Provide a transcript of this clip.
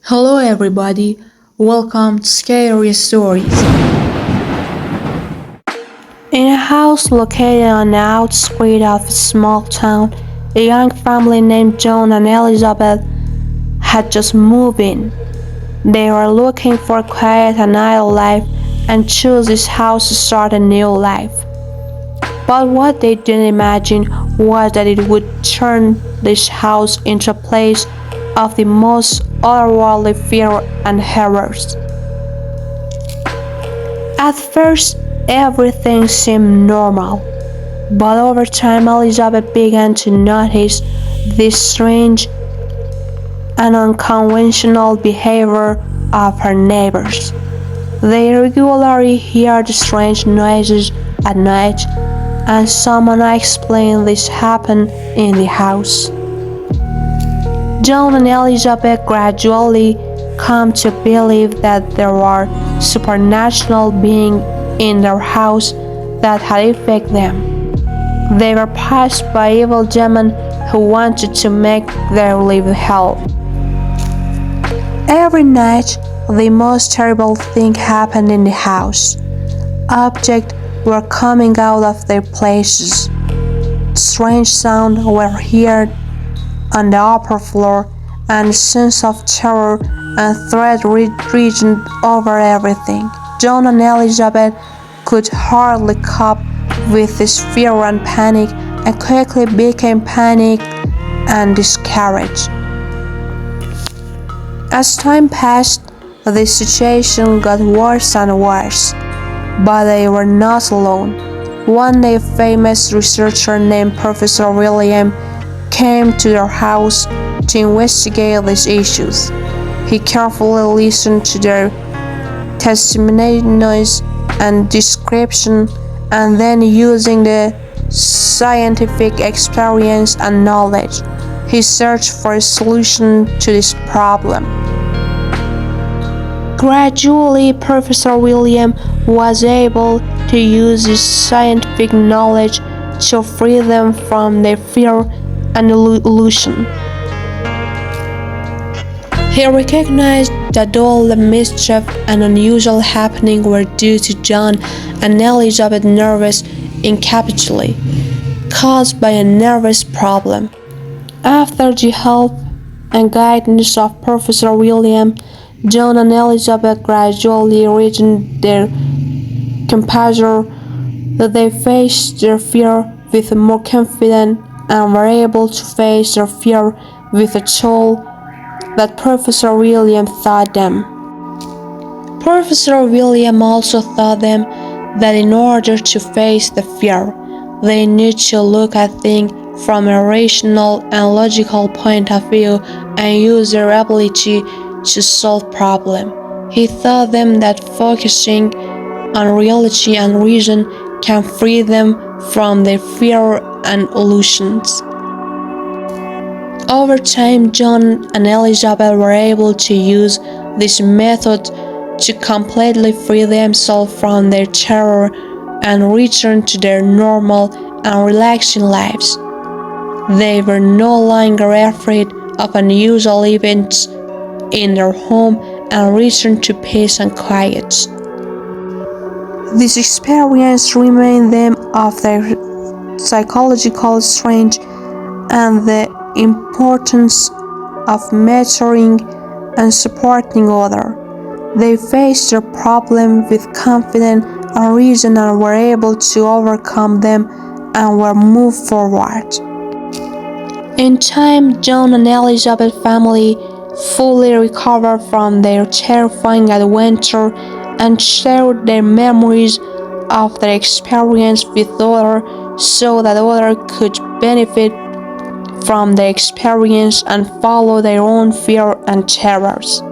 Hello everybody, welcome to Scary Stories. In a house located on the outskirts of a small town, a young family named John and Elizabeth had just moved in. They were looking for a quiet and idle life and chose this house to start a new life. But what they didn't imagine was that it would turn this house into a place of the most otherworldly fear and horrors. At first, everything seemed normal, but over time Elizabeth began to notice this strange and unconventional behavior of her neighbors. They regularly heard strange noises at night, and some unexplained this happened in the house. John and Elizabeth gradually come to believe that there were supernatural beings in their house that had affected them. They were possessed by evil demons who wanted to make their life hell. Every night, the most terrible thing happened in the house. Objects were coming out of their places. Strange sounds were heard on the upper floor, and a sense of terror and dread regned over everything. John and Elizabeth could hardly cope with this fear and panic, and quickly became panicked and discouraged. As time passed, the situation got worse and worse, but they were not alone. One day, a famous researcher named Professor William came to their house to investigate these issues. He carefully listened to their testimonies and description, and then, using the scientific experience and knowledge, he searched for a solution to this problem. Gradually, Professor William was able to use his scientific knowledge to free them from their fear and illusion. He recognized that all the mischief and unusual happenings were due to John and Elizabeth's nervous incapacity, caused by a nervous problem. After the help and guidance of Professor William, John and Elizabeth gradually regained their composure. They faced their fear with more confidence and were able to face their fear with a tool that Professor William taught them. Professor William also taught them that in order to face the fear, they need to look at things from a rational and logical point of view and use their ability to solve problems. He taught them that focusing on reality and reason can free them from their fear and illusions. Over time, John and Elizabeth were able to use this method to completely free themselves from their terror and return to their normal and relaxing lives. They were no longer afraid of unusual events in their home and returned to peace and quiet. This experience reminded them of their psychological strength and the importance of mentoring and supporting others. They faced their problem with confidence and reason and were able to overcome them and were moved forward. In time, John and Elizabeth's family fully recovered from their terrifying adventure and shared their memories of their experience with others so that others could benefit from the experience and follow their own fear and terrors.